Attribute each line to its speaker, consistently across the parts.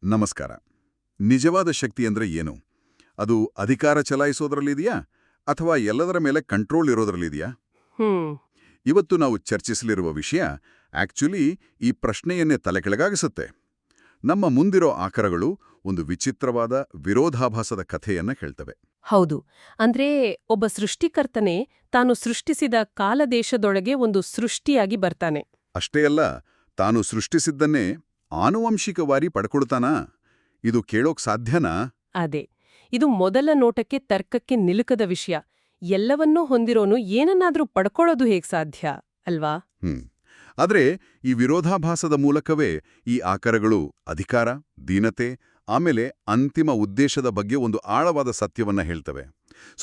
Speaker 1: ನಮಸ್ಕಾರ. ನಿಜವಾದ ಶಕ್ತಿ ಅಂದ್ರೆ ಏನು? ಅದು ಅಧಿಕಾರ ಚಲಾಯಿಸೋದ್ರಲ್ಲಿದೆಯಾ ಅಥವಾ ಎಲ್ಲದರ ಮೇಲೆ ಕಂಟ್ರೋಲ್ ಇರೋದ್ರಲ್ಲಿದೆಯಾ? ಇವತ್ತು ನಾವು ಚರ್ಚಿಸಲಿರುವ ವಿಷಯ ಆಕ್ಚುಲಿ ಈ ಪ್ರಶ್ನೆಯನ್ನೇ ತಲೆಕೆಳಗಾಗಿಸುತ್ತೆ. ನಮ್ಮ ಮುಂದಿರೋ ಆಕರಗಳು ಒಂದು ವಿಚಿತ್ರವಾದ ವಿರೋಧಾಭಾಸದ ಕಥೆಯನ್ನ ಹೇಳ್ತವೆ.
Speaker 2: ಹೌದು. ಅಂದ್ರೆ ಒಬ್ಬ ಸೃಷ್ಟಿಕರ್ತನೇ ತಾನು ಸೃಷ್ಟಿಸಿದ ಕಾಲದೇಶದೊಳಗೆ ಒಂದು ಸೃಷ್ಟಿಯಾಗಿ ಬರ್ತಾನೆ.
Speaker 1: ಅಷ್ಟೇ ಅಲ್ಲ, ತಾನು ಸೃಷ್ಟಿಸಿದ್ದನ್ನೇ ಆನುವಂಶಿಕವಾಗಿ ಪಡ್ಕೊಳ್ತಾನಾ? ಇದು ಕೇಳೋಕ್ ಸಾಧ್ಯನಾ?
Speaker 2: ಅದೇ, ಇದು ಮೊದಲ ನೋಟಕ್ಕೆ ತರ್ಕಕ್ಕೆ ನಿಲುಕದ ವಿಷಯ. ಎಲ್ಲವನ್ನೂ ಹೊಂದಿರೋನು ಏನನ್ನಾದ್ರೂ ಪಡ್ಕೊಳ್ಳೋದು ಹೇಗ್ ಸಾಧ್ಯ ಅಲ್ವಾ?
Speaker 1: ಆದ್ರೆ ಈ ವಿರೋಧಾಭಾಸದ ಮೂಲಕವೇ ಈ ಆಕರಗಳು ಅಧಿಕಾರ, ದೀನತೆ, ಆಮೇಲೆ ಅಂತಿಮ ಉದ್ದೇಶದ ಬಗ್ಗೆ ಒಂದು ಆಳವಾದ ಸತ್ಯವನ್ನ ಹೇಳ್ತವೆ.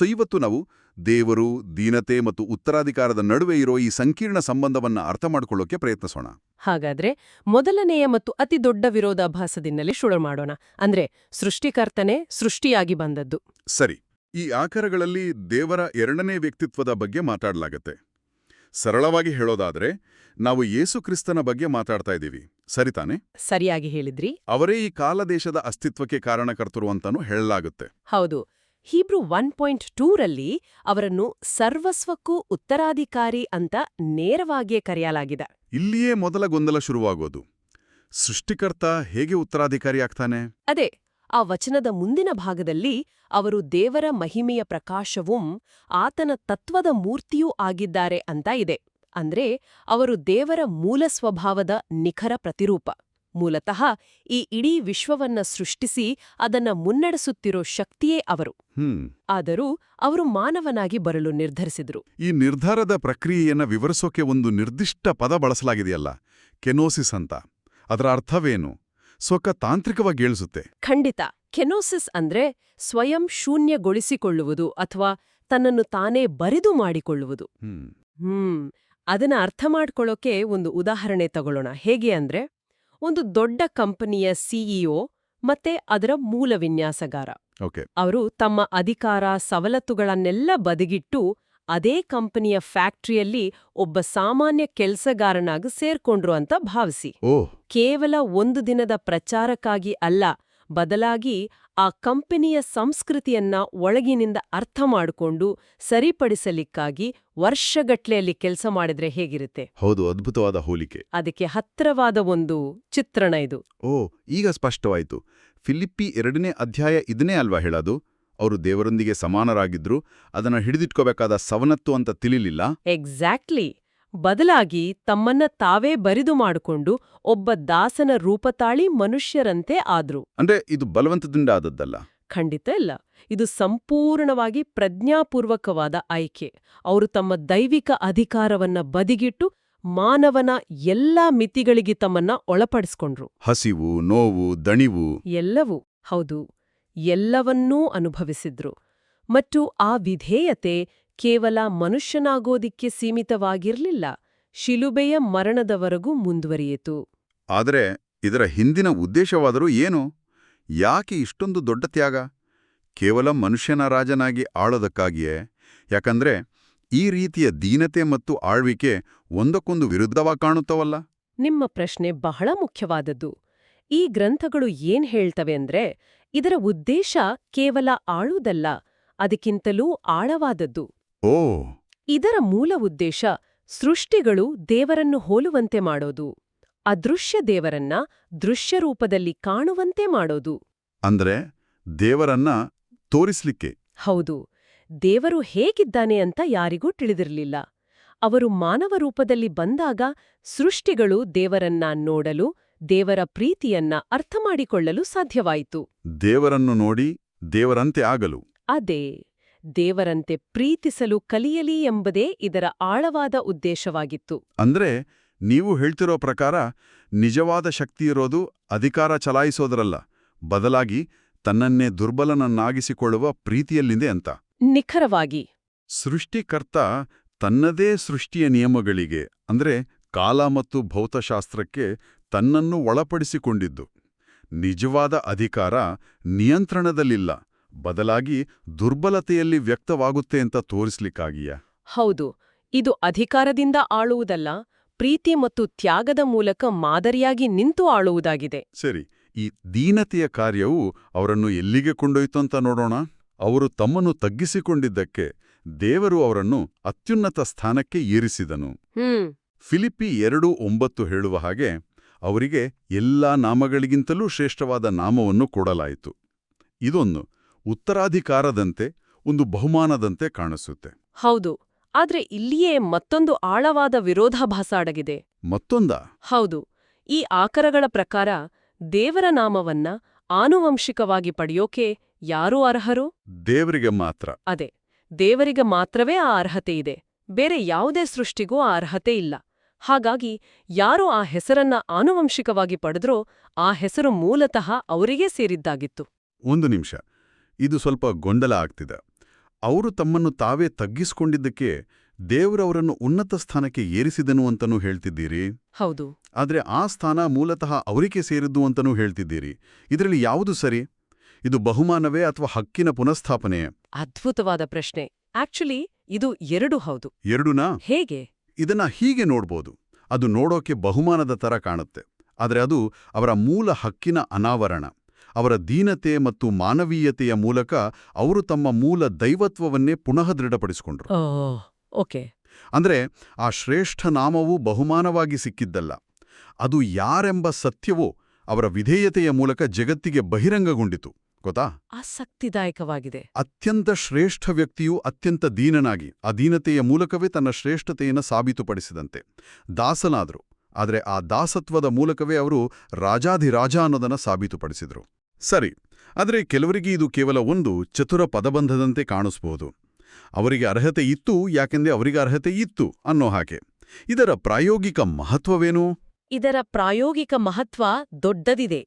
Speaker 1: ಇವತ್ತು ನಾವು ದೇವರು, ದೀನತೆ ಮತ್ತು ಉತ್ತರಾಧಿಕಾರದ ನಡುವೆ ಇರೋ ಈ ಸಂಕೀರ್ಣ ಸಂಬಂಧವನ್ನ ಅರ್ಥ ಮಾಡ್ಕೊಳ್ಳೋಕೆ ಪ್ರಯತ್ನಿಸೋಣ.
Speaker 2: ಹಾಗಾದ್ರೆ ಮೊದಲನೆಯ ಮತ್ತು ಅತಿ ದೊಡ್ಡ ವಿರೋಧಾಭಾಸದಿಂದಲೇ ಶುರು ಮಾಡೋಣ. ಅಂದ್ರೆ ಸೃಷ್ಟಿಕರ್ತನೆ ಸೃಷ್ಟಿಯಾಗಿ ಬಂದದ್ದು.
Speaker 1: ಸರಿ, ಈ ಆಕರಗಳಲ್ಲಿ ದೇವರ ಎರಡನೇ ವ್ಯಕ್ತಿತ್ವದ ಬಗ್ಗೆ ಮಾತಾಡಲಾಗತ್ತೆ. ಸರಳವಾಗಿ ಹೇಳೋದಾದ್ರೆ ನಾವು ಯೇಸು ಕ್ರಿಸ್ತನ ಬಗ್ಗೆ ಮಾತಾಡ್ತಾ ಇದ್ದೀವಿ, ಸರಿತಾನೆ?
Speaker 2: ಸರಿಯಾಗಿ ಹೇಳಿದ್ರಿ.
Speaker 1: ಅವರೇ ಈ ಕಾಲದೇಶದ ಅಸ್ತಿತ್ವಕ್ಕೆ ಕಾರಣಕರ್ತರು ಅಂತಾನೂ ಹೇಳಲಾಗುತ್ತೆ.
Speaker 2: ಹೌದು. ಹೀಬ್ರೂ 1.2 ರಲ್ಲಿ ಅವರನ್ನು ಸರ್ವಸ್ವಕ್ಕೂ ಉತ್ತರಾಧಿಕಾರಿ ಅಂತ ನೇರವಾಗಿಯೇ ಕರೆಯಲಾಗಿದೆ.
Speaker 1: ಇಲ್ಲಿಯೇ ಮೊದಲ ಗೊಂದಲ ಶುರುವಾಗೋದು. ಸೃಷ್ಟಿಕರ್ತ ಹೇಗೆ ಉತ್ತರಾಧಿಕಾರಿ ಆಗ್ತಾನೆ?
Speaker 2: ಅದೇ, ಆ ವಚನದ ಮುಂದಿನ ಭಾಗದಲ್ಲಿ ಅವರು ದೇವರ ಮಹಿಮೆಯ ಪ್ರಕಾಶವೂ ಆತನ ತತ್ವದ ಮೂರ್ತಿಯೂ ಆಗಿದ್ದಾರೆ ಅಂತ ಇದೆ. ಅಂದ್ರೆ ಅವರು ದೇವರ ಮೂಲ ಸ್ವಭಾವದ ನಿಖರ ಪ್ರತಿರೂಪ. ಮೂಲತಃ ಈ ಇಡೀ ವಿಶ್ವವನ್ನ ಸೃಷ್ಟಿಸಿ ಅದನ್ನ ಮುನ್ನಡೆಸುತ್ತಿರೋ ಶಕ್ತಿಯೇ ಅವರು. ಆದರೂ ಅವರು ಮಾನವನಾಗಿ ಬರಲು ನಿರ್ಧರಿಸಿದ್ರು.
Speaker 1: ಈ ನಿರ್ಧಾರದ ಪ್ರಕ್ರಿಯೆಯನ್ನ ವಿವರಿಸೋಕೆ ಒಂದು ನಿರ್ದಿಷ್ಟ ಪದ ಬಳಸಲಾಗಿದೆಯಲ್ಲ, ಕೆನೋಸಿಸ್ ಅಂತ. ಅದರ ಅರ್ಥವೇನು? ಸ್ವಕ ತಾಂತ್ರಿಕವಾಗಿ ಹೇಳಿಸುತ್ತೆ.
Speaker 2: ಖಂಡಿತ. ಕೆನೋಸಿಸ್ ಅಂದ್ರೆ ಸ್ವಯಂ ಶೂನ್ಯಗೊಳಿಸಿಕೊಳ್ಳುವುದು ಅಥವಾ ತನ್ನನ್ನು ತಾನೇ ಬರಿದು ಮಾಡಿಕೊಳ್ಳುವುದು. ಅದನ್ನ ಅರ್ಥ ಮಾಡ್ಕೊಳ್ಳೋಕೆ ಒಂದು ಉದಾಹರಣೆ ತಗೊಳ್ಳೋಣ. ಹೇಗೆ ಅಂದ್ರೆ, ಒಂದು ದೊಡ್ಡ ಕಂಪನಿಯ ಸಿಇಒ ಮತ್ತೆ ಅದರ ಮೂಲ ವಿನ್ಯಾಸಗಾರ ಅವರು ತಮ್ಮ ಅಧಿಕಾರ ಸವಲತ್ತುಗಳನ್ನೆಲ್ಲ ಬದಿಗಿಟ್ಟು ಅದೇ ಕಂಪನಿಯ ಫ್ಯಾಕ್ಟರಿಯಲ್ಲಿ ಒಬ್ಬ ಸಾಮಾನ್ಯ ಕೆಲ್ಸಗಾರನಾಗಿ ಸೇರ್ಕೊಂಡ್ರು ಅಂತ ಭಾವಿಸಿ. ಕೇವಲ ಒಂದು ದಿನದ ಪ್ರಚಾರಕ್ಕಾಗಿ ಅಲ್ಲ, ಬದಲಾಗಿ ಆ ಕಂಪನಿಯ ಸಂಸ್ಕೃತಿಯನ್ನ ಒಳಗಿನಿಂದ ಅರ್ಥ ಮಾಡಿಕೊಂಡು ಸರಿಪಡಿಸಲಿಕ್ಕಾಗಿ ವರ್ಷಗಟ್ಲೆಯಲ್ಲಿ ಕೆಲಸ ಮಾಡಿದ್ರೆ ಹೇಗಿರುತ್ತೆ?
Speaker 1: ಹೌದು, ಅದ್ಭುತವಾದ ಹೋಲಿಕೆ.
Speaker 2: ಅದಕ್ಕೆ ಹತ್ತಿರವಾದ ಒಂದು ಚಿತ್ರಣ ಇದು.
Speaker 1: ಈಗ ಸ್ಪಷ್ಟವಾಯಿತು. ಫಿಲಿಪ್ಪಿ 2ನೇ ಅಧ್ಯಾಯ ಇದನ್ನೇ ಅಲ್ವಾ ಹೇಳೋದು? ಅವರು ದೇವರೊಂದಿಗೆ ಸಮಾನರಾಗಿದ್ರು, ಅದನ್ನ ಹಿಡಿದಿಟ್ಕೋಬೇಕಾದ ಸವನತ್ತು ಅಂತ ತಿಳಿಲಿಲ್ಲ.
Speaker 2: ಎಕ್ಸಾಕ್ಟ್ಲಿ. ಬದಲಾಗಿ ತಮ್ಮನ್ನ ತಾವೇ ಬರಿದು ಮಾಡಿಕೊಂಡು ಒಬ್ಬ ದಾಸನ ರೂಪತಾಳಿ ಮನುಷ್ಯರಂತೆ ಆದ್ರು.
Speaker 1: ಅಂದ್ರೆ ಇದು ಬಲವಂತದಿಂದ ಆದದ್ದಲ್ಲ.
Speaker 2: ಖಂಡಿತ ಇಲ್ಲ. ಇದು ಸಂಪೂರ್ಣವಾಗಿ ಪ್ರಜ್ಞಾಪೂರ್ವಕವಾದ ಆಯ್ಕೆ. ಅವರು ತಮ್ಮ ದೈವಿಕ ಅಧಿಕಾರವನ್ನ ಬದಿಗಿಟ್ಟು ಮಾನವನ ಎಲ್ಲಾ ಮಿತಿಗಳಿಗೆ ತಮ್ಮನ್ನ ಒಳಪಡಿಸ್ಕೊಂಡ್ರು.
Speaker 1: ಹಸಿವು, ನೋವು, ದಣಿವು
Speaker 2: ಎಲ್ಲವೂ. ಹೌದು, ಎಲ್ಲವನ್ನೂ ಅನುಭವಿಸಿದ್ರು. ಮತ್ತು ಆ ವಿಧೇಯತೆ ಕೇವಲ ಮನುಷ್ಯನಾಗೋದಿಕ್ಕೆ ಸೀಮಿತವಾಗಿರ್ಲಿಲ್ಲ, ಶಿಲುಬೆಯ ಮರಣದವರೆಗೂ ಮುಂದುವರಿಯಿತು.
Speaker 1: ಆದರೆ ಇದರ ಹಿಂದಿನ ಉದ್ದೇಶವಾದರೂ ಏನು? ಯಾಕೆ ಇಷ್ಟೊಂದು ದೊಡ್ಡ ತ್ಯಾಗ? ಕೇವಲ ಮನುಷ್ಯನ ರಾಜನಾಗಿ ಆಳೋದಕ್ಕಾಗಿಯೇ? ಯಾಕಂದ್ರೆ ಈ ರೀತಿಯ ದೀನತೆ ಮತ್ತು ಆಳ್ವಿಕೆ ಒಂದಕ್ಕೊಂದು ವಿರುದ್ಧವಾಗಿ ಕಾಣುತ್ತವಲ್ಲ?
Speaker 2: ನಿಮ್ಮ ಪ್ರಶ್ನೆ ಬಹಳ ಮುಖ್ಯವಾದದ್ದು. ಈ ಗ್ರಂಥಗಳು ಏನ್ ಹೇಳ್ತವೆ ಅಂದ್ರೆ, ಇದರ ಉದ್ದೇಶ ಕೇವಲ ಆಳುವುದಲ್ಲ, ಅದಕ್ಕಿಂತಲೂ ಆಳವಾದದ್ದು. ಇದರ ಮೂಲ ಉದ್ದೇಶ ಸೃಷ್ಟಿಗಳು ದೇವರನ್ನು ಹೋಲುವಂತೆ ಮಾಡೋದು, ಅದೃಶ್ಯ ದೇವರನ್ನ ದೃಶ್ಯರೂಪದಲ್ಲಿ ಕಾಣುವಂತೆ ಮಾಡೋದು.
Speaker 1: ಅಂದ್ರೆ ದೇವರನ್ನ ತೋರಿಸ್ಲಿಕ್ಕೆ?
Speaker 2: ಹೌದು. ದೇವರು ಹೇಗಿದ್ದಾನೆ ಅಂತ ಯಾರಿಗೂ ತಿಳಿದಿರಲಿಲ್ಲ. ಅವರು ಮಾನವ ರೂಪದಲ್ಲಿ ಬಂದಾಗ ಸೃಷ್ಟಿಗಳು ದೇವರನ್ನ ನೋಡಲು, ದೇವರ ಪ್ರೀತಿಯನ್ನ ಅರ್ಥಮಾಡಿಕೊಳ್ಳಲು ಸಾಧ್ಯವಾಯಿತು.
Speaker 1: ದೇವರನ್ನು ನೋಡಿ ದೇವರಂತೆ ಆಗಲು.
Speaker 2: ಅದೇ, ದೇವರಂತೆ ಪ್ರೀತಿಸಲು ಕಲಿಯಲಿ ಎಂಬುದೇ ಇದರ ಆಳವಾದ ಉದ್ದೇಶವಾಗಿತ್ತು.
Speaker 1: ಅಂದ್ರೆ ನೀವು ಹೇಳ್ತಿರೋ ಪ್ರಕಾರ ನಿಜವಾದ ಶಕ್ತಿಯಿರೋದು ಅಧಿಕಾರ ಚಲಾಯಿಸೋದರಲ್ಲ, ಬದಲಾಗಿ ತನ್ನನ್ನೇ ದುರ್ಬಲನನ್ನಾಗಿಸಿಕೊಳ್ಳುವ ಪ್ರೀತಿಯಲ್ಲಿದೆ ಅಂತ.
Speaker 2: ನಿಖರವಾಗಿ.
Speaker 1: ಸೃಷ್ಟಿಕರ್ತ ತನ್ನದೇ ಸೃಷ್ಟಿಯ ನಿಯಮಗಳಿಗೆ, ಅಂದ್ರೆ ಕಾಲ ಮತ್ತು ಭೌತಶಾಸ್ತ್ರಕ್ಕೆ ತನ್ನನ್ನು ಒಳಪಡಿಸಿಕೊಂಡಿದ್ದು. ನಿಜವಾದ ಅಧಿಕಾರ ನಿಯಂತ್ರಣದಲ್ಲಿಲ್ಲ, ಬದಲಾಗಿ ದುರ್ಬಲತೆಯಲ್ಲಿ ವ್ಯಕ್ತವಾಗುತ್ತೆ ಅಂತ ತೋರಿಸ್ಲಿಕ್ಕಾಗಿಯಾ?
Speaker 2: ಹೌದು. ಇದು ಅಧಿಕಾರದಿಂದ ಆಳುವುದಲ್ಲ, ಪ್ರೀತಿ ಮತ್ತು ತ್ಯಾಗದ ಮೂಲಕ ಮಾದರಿಯಾಗಿ ನಿಂತು ಆಳುವುದಾಗಿದೆ.
Speaker 1: ಸರಿ, ಈ ದೀನತೆಯ ಕಾರ್ಯವು ಅವರನ್ನು ಎಲ್ಲಿಗೆ ಕೊಂಡೊಯ್ತು ಅಂತ ನೋಡೋಣ. ಅವರು ತಮ್ಮನ್ನು ತಗ್ಗಿಸಿಕೊಂಡಿದ್ದಕ್ಕೆ ದೇವರು ಅವರನ್ನು ಅತ್ಯುನ್ನತ ಸ್ಥಾನಕ್ಕೆ ಏರಿಸಿದನು. ಫಿಲಿಪ್ಪಿ 2:9 ಹೇಳುವ ಹಾಗೆ ಅವರಿಗೆ ಎಲ್ಲಾ ನಾಮಗಳಿಗಿಂತಲೂ ಶ್ರೇಷ್ಠವಾದ ನಾಮವನ್ನು ಕೊಡಲಾಯಿತು. ಇದೊಂದು ಉತ್ತರಾಧಿಕಾರದಂತೆ, ಒಂದು ಬಹುಮಾನದಂತೆ ಕಾಣಿಸುತ್ತೆ.
Speaker 2: ಹೌದು. ಆದ್ರೆ ಇಲ್ಲಿಯೇ ಮತ್ತೊಂದು ಆಳವಾದ ವಿರೋಧಾಭಾಸ ಅಡಗಿದೆ.
Speaker 1: ಮತ್ತೊಂದಾ?
Speaker 2: ಹೌದು. ಈ ಆಕರಗಳ ಪ್ರಕಾರ ದೇವರ ನಾಮವನ್ನ ಆನುವಂಶಿಕವಾಗಿ ಪಡೆಯೋಕೆ ಯಾರು ಅರ್ಹರು?
Speaker 1: ದೇವರಿಗೆ ಮಾತ್ರ.
Speaker 2: ಅದೇ, ದೇವರಿಗೆ ಮಾತ್ರವೇ ಆ ಅರ್ಹತೆ ಇದೆ. ಬೇರೆ ಯಾವುದೇ ಸೃಷ್ಟಿಗೂ ಆ ಅರ್ಹತೆ ಇಲ್ಲ. ಹಾಗಾಗಿ ಯಾರು ಆ ಹೆಸರನ್ನ ಆನುವಂಶಿಕವಾಗಿ ಪಡೆದ್ರೋ ಆ ಹೆಸರು ಮೂಲತಃ ಅವರಿಗೇ ಸೇರಿದ್ದಾಗಿತ್ತು.
Speaker 1: ಒಂದು ನಿಮಿಷ, ಇದು ಸ್ವಲ್ಪ ಗೊಂದಲ ಆಗ್ತಿದೆ. ಅವರು ತಮ್ಮನ್ನು ತಾವೇ ತಗ್ಗಿಸಿಕೊಂಡಿದ್ದಕ್ಕೆ ದೇವರವರನ್ನು ಉನ್ನತ ಸ್ಥಾನಕ್ಕೆ ಏರಿಸಿದನು ಅಂತನೂ ಹೇಳ್ತಿದ್ದೀರಿ.
Speaker 2: ಹೌದು.
Speaker 1: ಆದ್ರೆ ಆ ಸ್ಥಾನ ಮೂಲತಃ ಅವರಿಗೆ ಸೇರಿದ್ದು ಅಂತನೂ ಹೇಳ್ತಿದ್ದೀರಿ. ಇದರಲ್ಲಿ ಯಾವುದು ಸರಿ? ಇದು ಬಹುಮಾನವೇ ಅಥವಾ ಹಕ್ಕಿನ ಪುನಃಸ್ಥಾಪನೆಯೇ?
Speaker 2: ಅದ್ಭುತವಾದ ಪ್ರಶ್ನೆ. ಆಕ್ಚುಲಿ ಇದು ಎರಡೂ ಹೌದು.
Speaker 1: ಎರಡೂನಾ?
Speaker 2: ಹೇಗೆ?
Speaker 1: ಇದನ್ನ ಹೀಗೆ ನೋಡ್ಬೋದು. ಅದು ನೋಡೋಕೆ ಬಹುಮಾನದ ತರ ಕಾಣುತ್ತೆ. ಆದರೆ ಅದು ಅವರ ಮೂಲ ಹಕ್ಕಿನ ಅನಾವರಣ. ಅವರ ದೀನತೆ ಮತ್ತು ಮಾನವೀಯತೆಯ ಮೂಲಕ ಅವರು ತಮ್ಮ ಮೂಲ ದೈವತ್ವವನ್ನೇ ಪುನಃ ದೃಢಪಡಿಸಿಕೊಂಡ್ರು.
Speaker 2: ಓಕೆ.
Speaker 1: ಅಂದ್ರೆ ಆ ಶ್ರೇಷ್ಠ ನಾಮವು ಬಹುಮಾನವಾಗಿ ಸಿಕ್ಕಿದ್ದಲ್ಲ. ಅದು ಯಾರೆಂಬ ಸತ್ಯವೋ ಅವರ ವಿಧೇಯತೆಯ ಮೂಲಕ ಜಗತ್ತಿಗೆ ಬಹಿರಂಗಗೊಂಡಿತು. ಗೊತ್ತಾ?
Speaker 2: ಆಸಕ್ತಿದಾಯಕವಾಗಿದೆ.
Speaker 1: ಅತ್ಯಂತ ಶ್ರೇಷ್ಠ ವ್ಯಕ್ತಿಯು ಅತ್ಯಂತ ದೀನನಾಗಿ ಆ ದೀನತೆಯ ಮೂಲಕವೇ ತನ್ನ ಶ್ರೇಷ್ಠತೆಯನ್ನು ಸಾಬೀತುಪಡಿಸಿದಂತೆ ದಾಸನಾದರು. ಆದರೆ ಆ ದಾಸತ್ವದ ಮೂಲಕವೇ ಅವರು ರಾಜಾಧಿರಾಜ ಅನ್ನೋದನ್ನು ಸಾಬೀತುಪಡಿಸಿದ್ರು. ಸರಿ, ಆದರೆ ಕೆಲವರಿಗೆ ಇದು ಕೇವಲ ಒಂದು ಚತುರ ಪದಬಂಧದಂತೆ ಕಾಣಿಸ್ಬೋದು. ಅವರಿಗೆ ಅರ್ಹತೆ ಇತ್ತು, ಯಾಕೆಂದ್ರೆ ಅವರಿಗೆ ಅರ್ಹತೆ ಇತ್ತು ಅನ್ನೋ ಹಾಗೆ. ಇದರ ಪ್ರಾಯೋಗಿಕ ಮಹತ್ವವೇನು?
Speaker 2: ಇದರ ಪ್ರಾಯೋಗಿಕ ಮಹತ್ವ ದೊಡ್ಡದಿದೆ.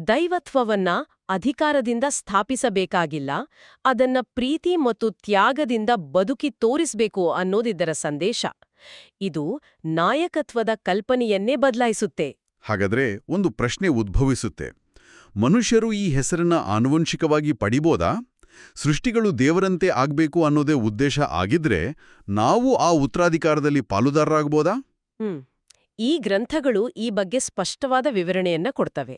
Speaker 2: ದೈವತ್ವವನ್ನ ಅಧಿಕಾರದಿಂದ ಸ್ಥಾಪಿಸಬೇಕಾಗಿಲ್ಲ, ಅದನ್ನ ಪ್ರೀತಿ ಮತ್ತು ತ್ಯಾಗದಿಂದ ಬದುಕಿ ತೋರಿಸ್ಬೇಕು ಅನ್ನೋದಿದರ ಸಂದೇಶ. ಇದು ನಾಯಕತ್ವದ ಕಲ್ಪನೆಯನ್ನೇ ಬದಲಾಯಿಸುತ್ತೆ.
Speaker 1: ಹಾಗಾದ್ರೆ ಒಂದು ಪ್ರಶ್ನೆ ಉದ್ಭವಿಸುತ್ತೆ. ಮನುಷ್ಯರು ಈ ಹೆಸರನ್ನ ಆನುವಂಶಿಕವಾಗಿ ಪಡಿಬೋದಾ? ಸೃಷ್ಟಿಗಳು ದೇವರಂತೆ ಆಗ್ಬೇಕು ಅನ್ನೋದೇ ಉದ್ದೇಶ ಆಗಿದ್ರೆ ನಾವು ಆ ಉತ್ತರಾಧಿಕಾರದಲ್ಲಿ ಪಾಲುದಾರರಾಗ್ಬೋದಾ?
Speaker 2: ಈ ಗ್ರಂಥಗಳು ಈ ಬಗ್ಗೆ ಸ್ಪಷ್ಟವಾದ ವಿವರಣೆಯನ್ನ ಕೊಡ್ತವೆ.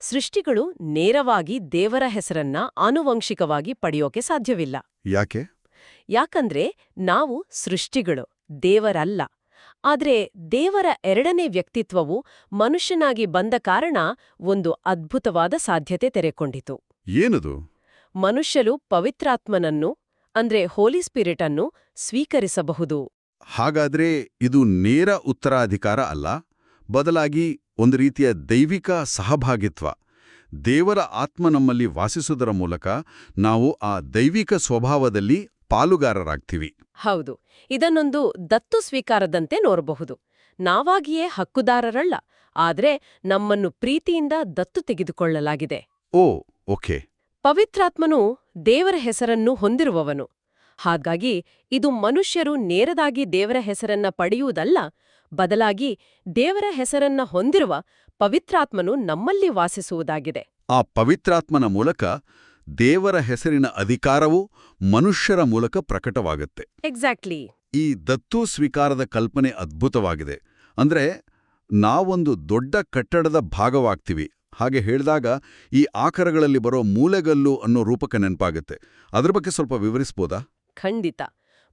Speaker 2: ಸೃಷ್ಟಿಗಳು ನೇರವಾಗಿ ದೇವರ ಹೆಸರನ್ನ ಆನುವಂಶಿಕವಾಗಿ ಪಡೆಯೋಕೆ ಸಾಧ್ಯವಿಲ್ಲ.
Speaker 1: ಯಾಕೆ?
Speaker 2: ಯಾಕಂದ್ರೆ ನಾವು ಸೃಷ್ಟಿಗಳು, ದೇವರಲ್ಲ. ಆದ್ರೆ ದೇವರ ಎರಡನೇ ವ್ಯಕ್ತಿತ್ವವು ಮನುಷ್ಯನಾಗಿ ಬಂದ ಕಾರಣ ಒಂದು ಅದ್ಭುತವಾದ ಸಾಧ್ಯತೆ ತೆರೆಕೊಂಡಿತು.
Speaker 1: ಏನದು?
Speaker 2: ಮನುಷ್ಯರು ಪವಿತ್ರಾತ್ಮನನ್ನು, ಅಂದ್ರೆ ಹೋಲಿ ಸ್ಪಿರಿಟ್ ಅನ್ನು ಸ್ವೀಕರಿಸಬಹುದು.
Speaker 1: ಹಾಗಾದ್ರೆ ಇದು ನೇರ ಉತ್ತರಾಧಿಕಾರ ಅಲ್ಲ, ಬದಲಾಗಿ ಒಂದು ರೀತಿಯ ದೈವಿಕ ಸಹಭಾಗಿತ್ವ. ದೇವರ ಆತ್ಮ ನಮ್ಮಲ್ಲಿ ವಾಸಿಸುವುದರ ಮೂಲಕ ನಾವು ಆ ದೈವಿಕ ಸ್ವಭಾವದಲ್ಲಿ ಪಾಲುಗಾರರಾಗ್ತೀವಿ.
Speaker 2: ಹೌದು. ಇದನ್ನೊಂದು ದತ್ತು ಸ್ವೀಕಾರದಂತೆ ನೋಡಬಹುದು. ನಾವಾಗಿಯೇ ಹಕ್ಕುದಾರರಲ್ಲ, ಆದ್ರೆ ನಮ್ಮನ್ನು ಪ್ರೀತಿಯಿಂದ ದತ್ತು ತೆಗೆದುಕೊಳ್ಳಲಾಗಿದೆ.
Speaker 1: ಓಕೆ.
Speaker 2: ಪವಿತ್ರಾತ್ಮನು ದೇವರ ಹೆಸರನ್ನು ಹೊಂದಿರುವವನು. ಹಾಗಾಗಿ ಇದು ಮನುಷ್ಯರು ನೇರದಾಗಿ ದೇವರ ಹೆಸರನ್ನ ಪಡೆಯುವುದಲ್ಲ, ಬದಲಾಗಿ ದೇವರ ಹೆಸರನ್ನ ಹೊಂದಿರುವ ಪವಿತ್ರಾತ್ಮನು ನಮ್ಮಲ್ಲಿ ವಾಸಿಸುವುದಾಗಿದೆ.
Speaker 1: ಆ ಪವಿತ್ರಾತ್ಮನ ಮೂಲಕ ದೇವರ ಹೆಸರಿನ ಅಧಿಕಾರವು ಮನುಷ್ಯರ ಮೂಲಕ ಪ್ರಕಟವಾಗುತ್ತೆ.
Speaker 2: ಎಕ್ಸಾಕ್ಟ್ಲಿ.
Speaker 1: ಈ ದತ್ತು ಸ್ವೀಕಾರದ ಕಲ್ಪನೆ ಅದ್ಭುತವಾಗಿದೆ. ಅಂದ್ರೆ ನಾವೊಂದು ದೊಡ್ಡ ಕಟ್ಟಡದ ಭಾಗವಾಗ್ತೀವಿ. ಹಾಗೆ ಹೇಳಿದಾಗ ಈ ಆಕಾರಗಳಲ್ಲಿ ಬರೋ ಮೂಲೆಗಲ್ಲು ಅನ್ನೋ ರೂಪಕ್ಕೆ ನೆನಪಾಗುತ್ತೆ. ಅದ್ರ ಬಗ್ಗೆ ಸ್ವಲ್ಪ ವಿವರಿಸ್ಬೋದಾ?
Speaker 2: ಖಂಡಿತ.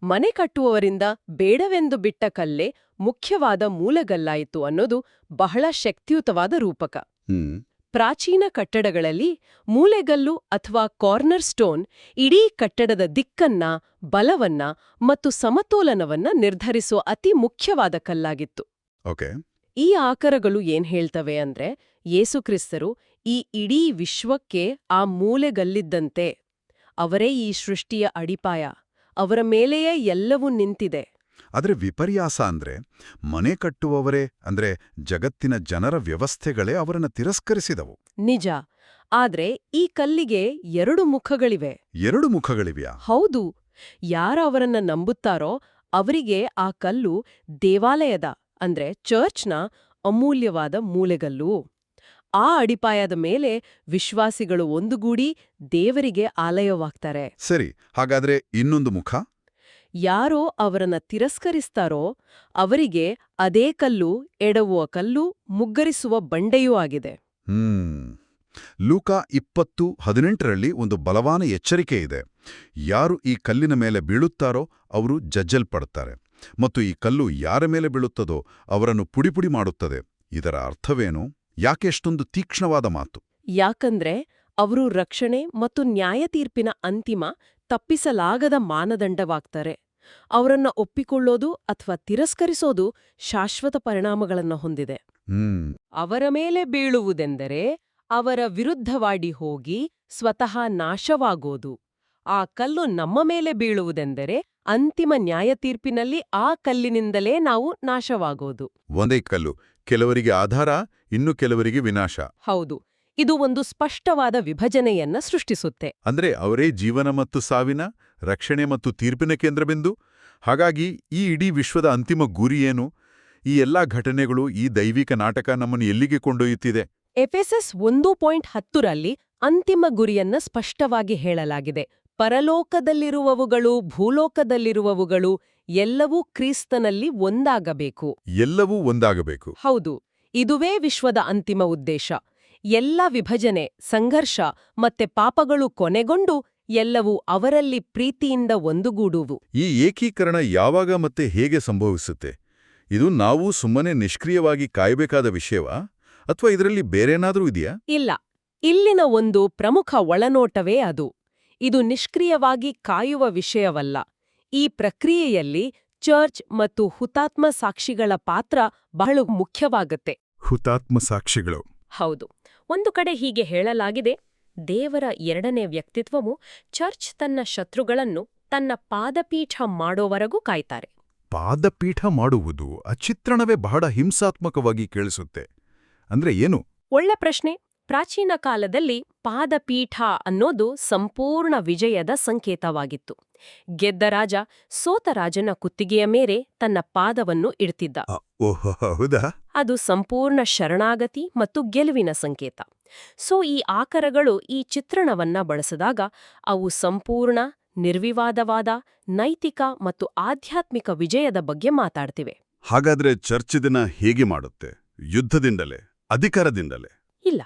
Speaker 2: ಮನೆ ಕಟ್ಟುವವರಿಂದ ಬೇಡವೆಂದು ಬಿಟ್ಟ ಕಲ್ಲೇ ಮುಖ್ಯವಾದ ಮೂಲೆಗಲ್ಲಾಯಿತು ಅನ್ನೋದು ಬಹಳ ಶಕ್ತಿಯುತವಾದ ರೂಪಕ. ಪ್ರಾಚೀನ ಕಟ್ಟಡಗಳಲ್ಲಿ ಮೂಲೆಗಲ್ಲು ಅಥವಾ ಕಾರ್ನರ್ ಸ್ಟೋನ್ ಇಡೀ ಕಟ್ಟಡದ ದಿಕ್ಕನ್ನ, ಬಲವನ್ನ ಮತ್ತು ಸಮತೋಲನವನ್ನ ನಿರ್ಧರಿಸುವ ಅತಿ ಮುಖ್ಯವಾದ ಕಲ್ಲಾಗಿತ್ತು. ಈ ಆಕಾರಗಳು ಏನ್ ಹೇಳ್ತವೆ ಅಂದ್ರೆ, ಯೇಸುಕ್ರಿಸ್ತರು ಈ ಇಡೀ ವಿಶ್ವಕ್ಕೆ ಆ ಮೂಲೆಗಲ್ಲಿದ್ದಂತೆ. ಅವರೇ ಈ ಸೃಷ್ಟಿಯ ಅಡಿಪಾಯ. ಅವರ ಮೇಲೆಯೇ ಎಲ್ಲವೂ ನಿಂತಿದೆ.
Speaker 1: ಆದರೆ ವಿಪರ್ಯಾಸ ಅಂದ್ರೆ ಮನೆ ಕಟ್ಟುವವರೇ ಅಂದ್ರೆ ಜಗತ್ತಿನ ಜನರ ವ್ಯವಸ್ಥೆಗಳೇ ಅವರನ್ನ ತಿರಸ್ಕರಿಸಿದವು.
Speaker 2: ನಿಜ. ಆದ್ರೆ ಈ ಕಲ್ಲಿಗೆ 2 ಮುಖಗಳಿವೆ.
Speaker 1: 2 ಮುಖಗಳಿವೆಯಾ?
Speaker 2: ಹೌದು. ಯಾರು ಅವರನ್ನ ನಂಬುತ್ತಾರೋ ಅವರಿಗೆ ಆ ಕಲ್ಲು ದೇವಾಲಯದ ಅಂದ್ರೆ ಚರ್ಚ್ನ ಅಮೂಲ್ಯವಾದ ಮೂಲೆಗಲ್ಲು. ಆ ಅಡಿಪಾಯದ ಮೇಲೆ ವಿಶ್ವಾಸಿಗಳು ಒಂದುಗೂಡಿ ದೇವರಿಗೆ ಆಲಯವಾಗ್ತಾರೆ.
Speaker 1: ಸರಿ, ಹಾಗಾದ್ರೆ ಇನ್ನೊಂದು ಮುಖ?
Speaker 2: ಯಾರೋ ಅವರನ್ನ ತಿರಸ್ಕರಿಸ್ತಾರೋ ಅವರಿಗೆ ಅದೇ ಕಲ್ಲು ಎಡವುವ ಕಲ್ಲು, ಮುಗ್ಗರಿಸುವ ಬಂಡೆಯೂ ಆಗಿದೆ.
Speaker 3: ಲೂಕ 20:18ರಲ್ಲಿ ಒಂದು ಬಲವಾದ ಎಚ್ಚರಿಕೆ ಇದೆ. ಯಾರು ಈ ಕಲ್ಲಿನ ಮೇಲೆ ಬೀಳುತ್ತಾರೋ ಅವರು ಜಜ್ಜಲ್ಪಡುತ್ತಾರೆ, ಮತ್ತು ಈ ಕಲ್ಲು ಯಾರ ಮೇಲೆ ಬೀಳುತ್ತದೋ ಅವರನ್ನು ಪುಡಿಪುಡಿ ಮಾಡುತ್ತದೆ. ಇದರ ಅರ್ಥವೇನು? ಯಾಕೆ ಎಷ್ಟೊಂದು ತೀಕ್ಷ್ಣವಾದ ಮಾತು?
Speaker 2: ಯಾಕಂದ್ರೆ ಅವರು ರಕ್ಷಣೆ ಮತ್ತು ನ್ಯಾಯತೀರ್ಪಿನ ಅಂತಿಮ, ತಪ್ಪಿಸಲಾಗದ ಮಾನದಂಡವಾಗ್ತಾರೆ. ಅವರನ್ನ ಒಪ್ಪಿಕೊಳ್ಳೋದು ಅಥವಾ ತಿರಸ್ಕರಿಸೋದು ಶಾಶ್ವತ ಪರಿಣಾಮಗಳನ್ನ ಹೊಂದಿದೆ. ಅವರ ಮೇಲೆ ಬೀಳುವುದೆಂದರೆ ಅವರ ವಿರುದ್ಧವಾಡಿ ಹೋಗಿ ಸ್ವತಃ ನಾಶವಾಗೋದು. ಆ ಕಲ್ಲು ನಮ್ಮ ಮೇಲೆ ಬೀಳುವುದೆಂದರೆ ಅಂತಿಮ ನ್ಯಾಯತೀರ್ಪಿನಲ್ಲಿ ಆ ಕಲ್ಲಿನಿಂದಲೇ ನಾವು ನಾಶವಾಗೋದು.
Speaker 3: ಒಂದೇ ಕಲ್ಲು, ಕೆಲವರಿಗೆ ಆಧಾರ, ಇನ್ನು ಕೆಲವರಿಗೆ ವಿನಾಶ.
Speaker 2: ಹೌದು, ಇದು ಒಂದು ಸ್ಪಷ್ಟವಾದ ವಿಭಜನೆಯನ್ನ ಸೃಷ್ಟಿಸುತ್ತೆ.
Speaker 3: ಅಂದ್ರೆ ಅವರೇ ಜೀವನ ಮತ್ತು ಸಾವಿನ, ರಕ್ಷಣೆ ಮತ್ತು ತೀರ್ಪಿನ ಕೇಂದ್ರಬಿಂದು. ಹಾಗಾಗಿ ಈ ಇಡೀ ವಿಶ್ವದ ಅಂತಿಮ ಗುರಿ ಏನು? ಈ ಎಲ್ಲಾ ಘಟನೆಗಳು, ಈ ದೈವಿಕ ನಾಟಕ ನಮ್ಮನ್ನು ಎಲ್ಲಿಗೆ ಕೊಂಡೊಯ್ಯುತ್ತಿದೆ?
Speaker 2: ಎಫೆಸಸ್ 1:10ರಲ್ಲಿ ಅಂತಿಮ ಗುರಿಯನ್ನ ಸ್ಪಷ್ಟವಾಗಿ ಹೇಳಲಾಗಿದೆ. ಪರಲೋಕದಲ್ಲಿರುವವುಗಳು, ಭೂಲೋಕದಲ್ಲಿರುವವುಗಳು ಎಲ್ಲವೂ ಕ್ರಿಸ್ತನಲ್ಲಿ ಒಂದಾಗಬೇಕು.
Speaker 3: ಎಲ್ಲವೂ ಒಂದಾಗಬೇಕು.
Speaker 2: ಹೌದು, ಇದುವೇ ವಿಶ್ವದ ಅಂತಿಮ ಉದ್ದೇಶ. ಎಲ್ಲ ವಿಭಜನೆ, ಸಂಘರ್ಷ ಮತ್ತೆ ಪಾಪಗಳು ಕೊನೆಗೊಂಡು ಎಲ್ಲವೂ ಅವರಲ್ಲಿ ಪ್ರೀತಿಯಿಂದ ಒಂದುಗೂಡುವು.
Speaker 3: ಈ ಏಕೀಕರಣ ಯಾವಾಗ ಮತ್ತೆ ಹೇಗೆ ಸಂಭವಿಸುತ್ತೆ? ಇದು ನಾವು ಸುಮ್ಮನೆ ನಿಷ್ಕ್ರಿಯವಾಗಿ ಕಾಯಬೇಕಾದ ವಿಷಯವಾ? ಅಥವಾ ಇದರಲ್ಲಿ ಬೇರೇನಾದ್ರೂ ಇದೆಯಾ?
Speaker 2: ಇಲ್ಲ, ಇಲ್ಲಿನ ಒಂದು ಪ್ರಮುಖ ಒಳನೋಟವೇ ಅದು. ಇದು ನಿಷ್ಕ್ರಿಯವಾಗಿ ಕಾಯುವ ವಿಷಯವಲ್ಲ. ಈ ಪ್ರಕ್ರಿಯೆಯಲ್ಲಿ ಚರ್ಚ್ ಮತ್ತು ಹುತಾತ್ಮ ಸಾಕ್ಷಿಗಳ ಪಾತ್ರ ಬಹಳ ಮುಖ್ಯವಾಗತ್ತೆ.
Speaker 3: ಹುತಾತ್ಮ ಸಾಕ್ಷಿಗಳು.
Speaker 2: ಹೌದು. ಒಂದು ಕಡೆ ಹೀಗೆ ಹೇಳಲಾಗಿದೆ, ದೇವರ ಎರಡನೇ ವ್ಯಕ್ತಿತ್ವವು ಚರ್ಚ್ ತನ್ನ ಶತ್ರುಗಳನ್ನು ತನ್ನ ಪಾದಪೀಠ ಮಾಡೋವರೆಗೂ ಕಾಯ್ತಾರೆ.
Speaker 3: ಪಾದಪೀಠ ಮಾಡುವುದು ಆ ಚಿತ್ರಣವೇ ಬಹಳ ಹಿಂಸಾತ್ಮಕವಾಗಿ ಕೇಳಿಸುತ್ತೆ. ಅಂದ್ರೆ ಏನು?
Speaker 2: ಒಳ್ಳೆ ಪ್ರಶ್ನೆ. ಪ್ರಾಚೀನ ಕಾಲದಲ್ಲಿ ಪಾದಪೀಠ ಅನ್ನೋದು ಸಂಪೂರ್ಣ ವಿಜಯದ ಸಂಕೇತವಾಗಿತ್ತು. ಗೆದ್ದ ರಾಜ ಸೋತ ರಾಜನ ಕುತ್ತಿಗೆಯ ಮೇಲೆ ತನ್ನ ಪಾದವನ್ನು ಇಡ್ತಿದ್ದ.
Speaker 3: ಓಹೋ, ಹೌದಾ?
Speaker 2: ಅದು ಸಂಪೂರ್ಣ ಶರಣಾಗತಿ ಮತ್ತು ಗೆಲುವಿನ ಸಂಕೇತ. ಸೊ ಈ ಆಕರಗಳು ಈ ಚಿತ್ರಣವನ್ನ ಬಳಸಿದಾಗ ಅವು ಸಂಪೂರ್ಣ, ನಿರ್ವಿವಾದವಾದ, ನೈತಿಕ ಮತ್ತು ಆಧ್ಯಾತ್ಮಿಕ ವಿಜಯದ ಬಗ್ಗೆ ಮಾತಾಡ್ತಿವೆ.
Speaker 3: ಹಾಗಾದ್ರೆ ಚರ್ಚ್ ಇದನ್ನ ಹೇಗೆ ಮಾಡುತ್ತೆ? ಯುದ್ಧದಿಂದಲೇ? ಅಧಿಕಾರದಿಂದಲೇ?
Speaker 2: ಇಲ್ಲ,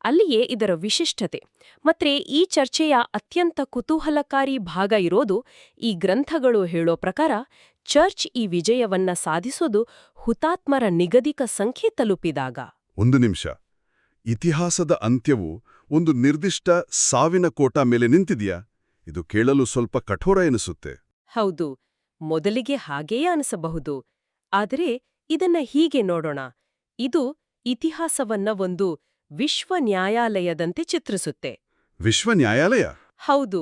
Speaker 2: ಅಲ್ಲಿಯೇ ಇದರ ವಿಶಿಷ್ಟತೆ. ಮತ್ತೆ ಈ ಚರ್ಚೆಯ ಅತ್ಯಂತ ಕುತೂಹಲಕಾರಿ ಭಾಗ ಇರೋದು, ಈ ಗ್ರಂಥಗಳು ಹೇಳೋ ಪ್ರಕಾರ ಚರ್ಚ್ ಈ ವಿಜಯವನ್ನ ಸಾಧಿಸೋದು ಹುತಾತ್ಮರ ನಿಗದಿತ ಸಂಖ್ಯೆ ತಲುಪಿದಾಗ.
Speaker 3: ಒಂದು ನಿಮಿಷ. ಇತಿಹಾಸದ ಅಂತ್ಯವು ಒಂದು ನಿರ್ದಿಷ್ಟ ಸಾವಿನ ಕೋಟ ಮೇಲೆ ನಿಂತಿದೆಯಾ? ಇದು ಕೇಳಲು ಸ್ವಲ್ಪ ಕಠೋರ ಎನಿಸುತ್ತೆ.
Speaker 2: ಹೌದು, ಮೊದಲಿಗೆ ಹಾಗೆಯೇ ಅನಿಸಬಹುದು. ಆದರೆ ಇದನ್ನ ಹೀಗೆ ನೋಡೋಣ. ಇದು ಇತಿಹಾಸವನ್ನ ಒಂದು ವಿಶ್ವ ನ್ಯಾಯಾಲಯದಂತೆ ಚಿತ್ರಿಸುತ್ತೆ.
Speaker 3: ವಿಶ್ವ ನ್ಯಾಯಾಲಯ?
Speaker 2: ಹೌದು.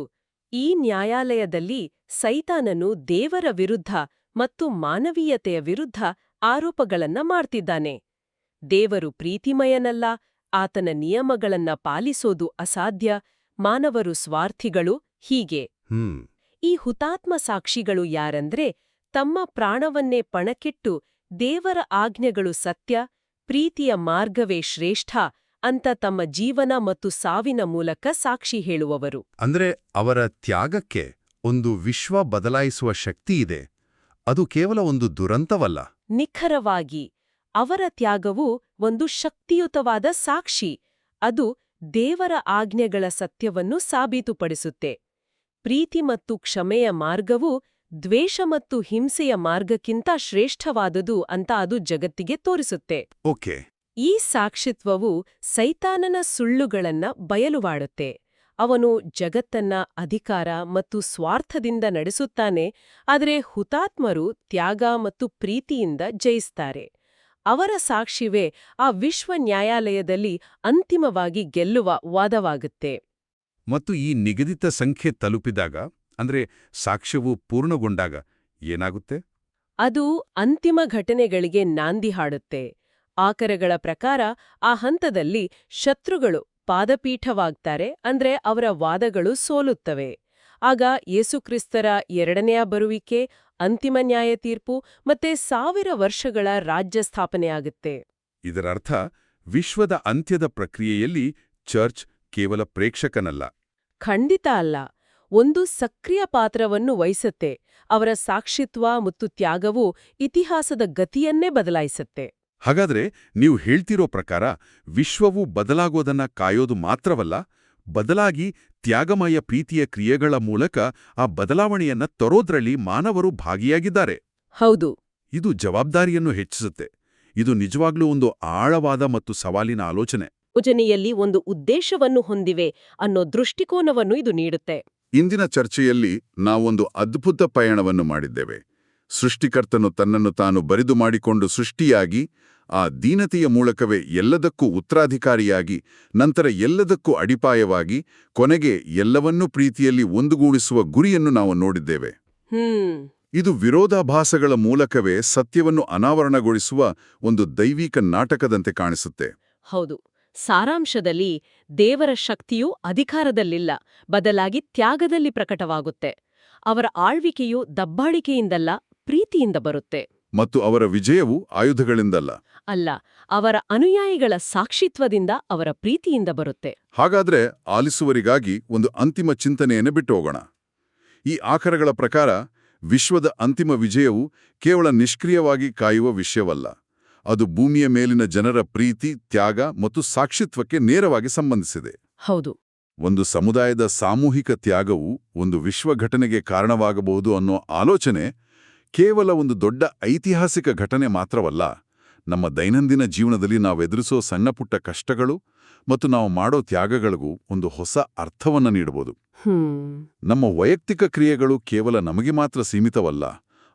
Speaker 2: ಈ ನ್ಯಾಯಾಲಯದಲ್ಲಿ ಸೈತಾನನು ದೇವರ ವಿರುದ್ಧ ಮತ್ತು ಮಾನವೀಯತೆಯ ವಿರುದ್ಧ ಆರೋಪಗಳನ್ನ ಮಾಡ್ತಿದ್ದಾನೆ. ದೇವರು ಪ್ರೀತಿಮಯನಲ್ಲ, ಆತನ ನಿಯಮಗಳನ್ನ ಪಾಲಿಸೋದು ಅಸಾಧ್ಯ, ಮಾನವರು ಸ್ವಾರ್ಥಿಗಳು, ಹೀಗೆ. ಈ ಹುತಾತ್ಮ ಸಾಕ್ಷಿಗಳು ಯಾರಂದ್ರೆ, ತಮ್ಮ ಪ್ರಾಣವನ್ನೇ ಪಣಕ್ಕಿಟ್ಟು ದೇವರ ಆಜ್ಞೆಗಳು ಸತ್ಯ, ಪ್ರೀತಿಯ ಮಾರ್ಗವೇ ಶ್ರೇಷ್ಠ ಅಂತ ತಮ್ಮ ಜೀವನ ಮತ್ತು ಸಾವಿನ ಮೂಲಕ ಸಾಕ್ಷಿ ಹೇಳುವವರು.
Speaker 3: ಅಂದ್ರೆ ಅವರ ತ್ಯಾಗಕ್ಕೆ ಒಂದು ವಿಶ್ವ ಬದಲಾಯಿಸುವ ಶಕ್ತಿ ಇದೆ. ಅದು ಕೇವಲ ಒಂದು ದುರಂತವಲ್ಲ.
Speaker 2: ನಿಖರವಾಗಿ, ಅವರ ತ್ಯಾಗವು ಒಂದು ಶಕ್ತಿಯುತವಾದ ಸಾಕ್ಷಿ. ಅದು ದೇವರ ಆಜ್ಞೆಗಳ ಸತ್ಯವನ್ನು ಸಾಬೀತುಪಡಿಸುತ್ತೆ. ಪ್ರೀತಿ ಮತ್ತು ಕ್ಷಮೆಯ ಮಾರ್ಗವು ದ್ವೇಷ ಮತ್ತು ಹಿಂಸೆಯ ಮಾರ್ಗಕ್ಕಿಂತ ಶ್ರೇಷ್ಠವಾದುದು ಅಂತ ಅದು ಜಗತ್ತಿಗೆ ತೋರಿಸುತ್ತೆ.
Speaker 3: ಓಕೆ.
Speaker 2: ಈ ಸಾಕ್ಷಿತ್ವವು ಸೈತಾನನ ಸುಳ್ಳುಗಳನ್ನ ಬಯಲುಮಾಡುತ್ತೆ. ಅವನು ಜಗತ್ತನ್ನ ಅಧಿಕಾರ ಮತ್ತು ಸ್ವಾರ್ಥದಿಂದ ನಡೆಸುತ್ತಾನೆ, ಆದರೆ ಹುತಾತ್ಮರು ತ್ಯಾಗ ಮತ್ತು ಪ್ರೀತಿಯಿಂದ ಜಯಿಸ್ತಾರೆ. ಅವರ ಸಾಕ್ಷಿವೇ ಆ ವಿಶ್ವ ನ್ಯಾಯಾಲಯದಲ್ಲಿ ಅಂತಿಮವಾಗಿ ಗೆಲ್ಲುವ ವಾದವಾಗುತ್ತೆ.
Speaker 3: ಮತ್ತು ಈ ನಿಗದಿತ ಸಂಖ್ಯೆ ತಲುಪಿದಾಗ, ಅಂದ್ರೆ ಸಾಕ್ಷ್ಯವು ಪೂರ್ಣಗೊಂಡಾಗ ಏನಾಗುತ್ತೆ?
Speaker 2: ಅದು ಅಂತಿಮ ಘಟನೆಗಳಿಗೆ ನಾಂದಿ ಹಾಡುತ್ತೆ. ಆಕರಗಳ ಪ್ರಕಾರ ಆ ಹಂತದಲ್ಲಿ ಶತ್ರುಗಳು ಪಾದಪೀಠವಾಗ್ತಾರೆ, ಅಂದ್ರೆ ಅವರ ವಾದಗಳು ಸೋಲುತ್ತವೆ. ಆಗ ಯೇಸುಕ್ರಿಸ್ತರ ಎರಡನೆಯ ಬರುವಿಕೆ, ಅಂತಿಮ ನ್ಯಾಯತೀರ್ಪು ಮತ್ತೆ 1000 ವರ್ಷಗಳ ರಾಜ್ಯ ಸ್ಥಾಪನೆಯಾಗುತ್ತೆ.
Speaker 3: ಇದರರ್ಥ ವಿಶ್ವದ ಅಂತ್ಯದ ಪ್ರಕ್ರಿಯೆಯಲ್ಲಿ ಚರ್ಚ್ ಕೇವಲ ಪ್ರೇಕ್ಷಕನಲ್ಲ.
Speaker 2: ಖಂಡಿತ ಅಲ್ಲ, ಒಂದು ಸಕ್ರಿಯ ಪಾತ್ರವನ್ನು ವಹಿಸುತ್ತೆ. ಅವರ ಸಾಕ್ಷಿತ್ವ ಮತ್ತು ತ್ಯಾಗವು ಇತಿಹಾಸದ ಗತಿಯನ್ನೇ ಬದಲಾಯಿಸುತ್ತೆ.
Speaker 3: ಹಾಗಾದ್ರೆ ನೀವು ಹೇಳ್ತಿರೋ ಪ್ರಕಾರ ವಿಶ್ವವು ಬದಲಾಗೋದನ್ನ ಕಾಯೋದು ಮಾತ್ರವಲ್ಲ, ಬದಲಾಗಿ ತ್ಯಾಗಮಯ ಪ್ರೀತಿಯ ಕ್ರಿಯೆಗಳ ಮೂಲಕ ಆ ಬದಲಾವಣೆಯನ್ನ ತರೋದ್ರಲ್ಲಿ ಮಾನವರು ಭಾಗಿಯಾಗಿದ್ದಾರೆ.
Speaker 2: ಹೌದು.
Speaker 3: ಇದು ಜವಾಬ್ದಾರಿಯನ್ನು ಹೆಚ್ಚಿಸುತ್ತೆ. ಇದು ನಿಜವಾಗ್ಲೂ ಒಂದು ಆಳವಾದ ಮತ್ತು ಸವಾಲಿನ ಆಲೋಚನೆ.
Speaker 2: ಯೋಜನೆಯಲ್ಲಿ ಒಂದು ಉದ್ದೇಶವನ್ನು ಹೊಂದಿವೆ ಅನ್ನೋ ದೃಷ್ಟಿಕೋನವನ್ನು ಇದು ನೀಡುತ್ತೆ.
Speaker 1: ಇಂದಿನ ಚರ್ಚೆಯಲ್ಲಿ ನಾವೊಂದು ಅದ್ಭುತ ಪಯಣವನ್ನು ಮಾಡಿದ್ದೇವೆ. ಸೃಷ್ಟಿಕರ್ತನು ತನ್ನನ್ನು ತಾನು ಬರಿದು ಮಾಡಿಕೊಂಡು ಸೃಷ್ಟಿಯಾಗಿ, ಆ ದೀನತೆಯ ಮೂಲಕವೇ ಎಲ್ಲದಕ್ಕೂ ಉತ್ತರಾಧಿಕಾರಿಯಾಗಿ, ನಂತರ ಎಲ್ಲದಕ್ಕೂ ಅಡಿಪಾಯವಾಗಿ, ಕೊನೆಗೆ ಎಲ್ಲವನ್ನೂ ಪ್ರೀತಿಯಲ್ಲಿ ಒಂದುಗೂಡಿಸುವ ಗುರಿಯನ್ನು ನಾವು ನೋಡಿದ್ದೇವೆ. ಇದು ವಿರೋಧಾಭಾಸಗಳ ಮೂಲಕವೇ ಸತ್ಯವನ್ನು ಅನಾವರಣಗೊಳಿಸುವ ಒಂದು ದೈವಿಕ ನಾಟಕದಂತೆ ಕಾಣಿಸುತ್ತೆ.
Speaker 2: ಹೌದು. ಸಾರಾಂಶದಲ್ಲಿ ದೇವರ ಶಕ್ತಿಯು ಅಧಿಕಾರದಲ್ಲಿಲ್ಲ, ಬದಲಾಗಿ ತ್ಯಾಗದಲ್ಲಿ ಪ್ರಕಟವಾಗುತ್ತೆ. ಅವರ ಆಳ್ವಿಕೆಯು ದಬ್ಬಾಳಿಕೆಯಿಂದಲ್ಲ, ಪ್ರೀತಿಯಿಂದ ಬರುತ್ತೆ.
Speaker 1: ಮತ್ತು ಅವರ ವಿಜಯವು ಆಯುಧಗಳಿಂದಲ್ಲ.
Speaker 2: ಅಲ್ಲ, ಅವರ ಅನುಯಾಯಿಗಳ ಸಾಕ್ಷಿತ್ವದಿಂದ, ಅವರ ಪ್ರೀತಿಯಿಂದ ಬರುತ್ತೆ.
Speaker 1: ಹಾಗಾದ್ರೆ ಆಲಿಸುವರಿಗಾಗಿ ಒಂದು ಅಂತಿಮ ಚಿಂತನೆಯನ್ನು ಬಿಟ್ಟು ಹೋಗೋಣ. ಈ ಆಕರಗಳ ಪ್ರಕಾರ ವಿಶ್ವದ ಅಂತಿಮ ವಿಜಯವು ಕೇವಲ ನಿಷ್ಕ್ರಿಯವಾಗಿ ಕಾಯುವ ವಿಷಯವಲ್ಲ. ಅದು ಭೂಮಿಯ ಮೇಲಿನ ಜನರ ಪ್ರೀತಿ, ತ್ಯಾಗ ಮತ್ತು ಸಾಕ್ಷಿತ್ವಕ್ಕೆ ನೇರವಾಗಿ ಸಂಬಂಧಿಸಿದೆ.
Speaker 2: ಹೌದು.
Speaker 1: ಒಂದು ಸಮುದಾಯದ ಸಾಮೂಹಿಕ ತ್ಯಾಗವು ಒಂದು ವಿಶ್ವ ಘಟನೆಗೆ ಕಾರಣವಾಗಬಹುದು ಅನ್ನೋ ಆಲೋಚನೆ ಕೇವಲ ಒಂದು ದೊಡ್ಡ ಐತಿಹಾಸಿಕ ಘಟನೆ ಮಾತ್ರವಲ್ಲ, ನಮ್ಮ ದೈನಂದಿನ ಜೀವನದಲ್ಲಿ ನಾವೆದುರಿಸೋ ಸಣ್ಣಪುಟ್ಟ ಕಷ್ಟಗಳು ಮತ್ತು ನಾವು ಮಾಡೋ ತ್ಯಾಗಗಳಿಗೂ ಒಂದು ಹೊಸ ಅರ್ಥವನ್ನು ನೀಡಬಹುದು. ನಮ್ಮ ವೈಯಕ್ತಿಕ ಕ್ರಿಯೆಗಳು ಕೇವಲ ನಮಗೆ ಮಾತ್ರ ಸೀಮಿತವಲ್ಲ,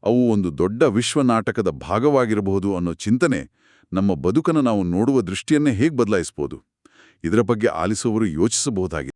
Speaker 1: ಅವು ಒಂದು ದೊಡ್ಡ ವಿಶ್ವ ನಾಟಕದ ಭಾಗವಾಗಿರಬಹುದು ಅನ್ನೋ ಚಿಂತನೆ ನಮ್ಮ ಬದುಕನ್ನು ನಾವು ನೋಡುವ ದೃಷ್ಟಿಯನ್ನೇ ಹೇಗೆ ಬದಲಾಯಿಸಬಹುದು, ಇದರ ಬಗ್ಗೆ ಆಲಿಸುವವರು ಯೋಚಿಸಬಹುದಾಗಿದೆ.